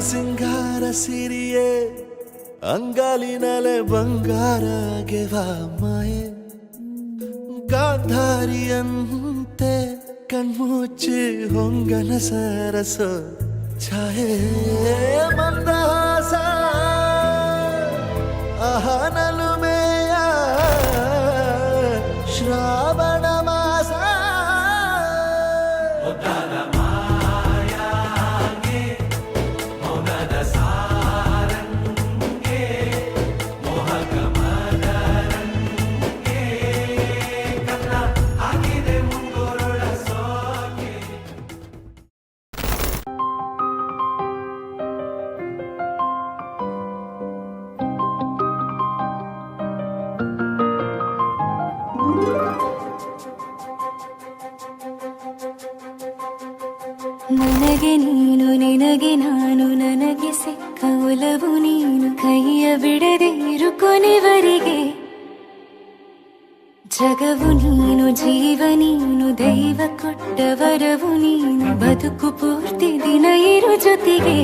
ಸಿಂಗಾರ ಸಿರಿಯೇ ಅಂಗಾಲಿನಲೆ ಬಂಗಾರ ಗೆವಾ ಮಾಯೆ ಗಾಂಧಾರಿಯಂತೆ ಕಣ್ಮುಚ್ಚಿ ಹೊಂಗನ ಸರಸೋ ಛಾಯೆ ಮಂದಹಾಸ ಅಹನಲುಮೆಯ ಶ್ರಾವಣ ಮಾಸ ನನಗೆ ನೀನು ನಿನಗೆ ನಾನು ನನಗೆ ಸಿಕ್ಕ ಒಲವು ನೀನು ಕೈಯ ಬಿಡದೆ ಇರು ಕೊನೆವರೆಗೆ ಜಗವು ನೀನು ಜೀವ ನೀನು ದೈವ ಕೊಟ್ಟ ವರವು ನೀನು ಬದುಕು ಪೂರ್ತಿ ದಿನ ಇರು ಜೊತೆಗೆ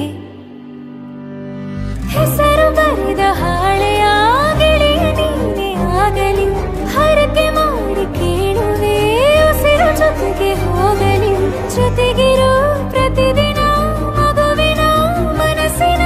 ಹೆಸರು ಬರೆದ ಹಾಳೆಯಾಗಲಿ ನೀನೇ ಆಗಲಿ ಹರಕೆ ಮಾಡಿ ಕೇಳುವೆ ಉಸಿರು ಜೊತೆಗೆ ಹೋಗಲಿ ಜೊತೆಗಿರೋ ಪ್ರತಿದಿನ ಮಗುವಿನ ಮನಸ್ಸಿನ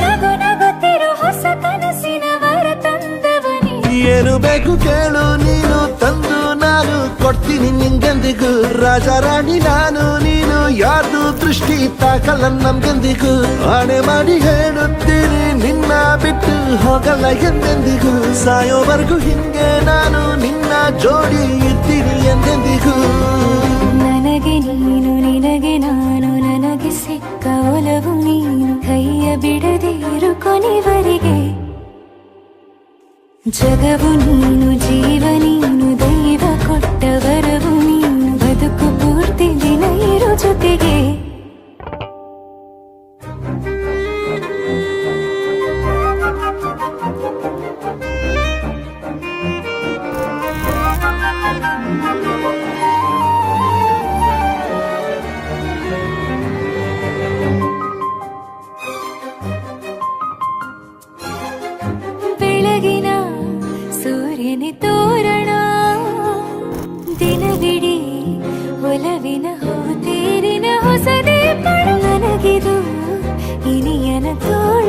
ನಗು ನಗುತ್ತಿರೋ ಹೊಸ ಕನಸಿನ ವರ ತಂದವನೇ ಏನು ಬೇಕು ಕೇಳು ನೀನು ತಂದು ನಾನು ಕೊಡ್ತೀನಿ ನಿಂಗೆಂದಿಗೂ ರಾಜ ರಾಣಿ ನಾನು ನೀನು ಯಾರ್ದು ದೃಷ್ಟಿ ತಾಕಲ್ಲ ನಮ್ಗೆಂದಿಗೂ ಆಣೆ ಮಾಡಿ ಹೇಳುತ್ತೀನಿ ನಿನ್ನ ಬಿಟ್ಟು ಹೋಗಲ್ಲ ಎಂದೆಂದಿಗೂ ಸಾಯೋವರೆಗೂ ಹಿಂಗೆ ನಾನು ನಿನ್ನ ಜೋಡಿ ಇರ್ತೀನಿ ಎಂದೆಂದಿಗೂ ನನಗೆ ನೀನು ನಿನಗೆ ನಾನು ನನಗೆ ಸಿಕ್ಕ ಒಲವು ನೀನು ಕೈಯ ಬಿಡದೆ ಇರು ಕೊನೆವರೆಗೆ ಜಗವು ನೀನು ಜೀವ ನೀನು ದೈವ ಕೊಟ್ಟ ವರವು ನೀನು ಬದುಕು ಪೂರ್ತಿ ದಿನ ಇರು ಜೊತೆಗೆ ಬೆಳಗಿನ ಸೂರ್ಯನ ತೋರಣ ದಿನವಿಡೀ ಒಲವಿನ ಹೂತೇರಿನ ಹೊಸದೇ ಪಡ ನನಗಿದು ಇನಿಯನ ತೋರಣ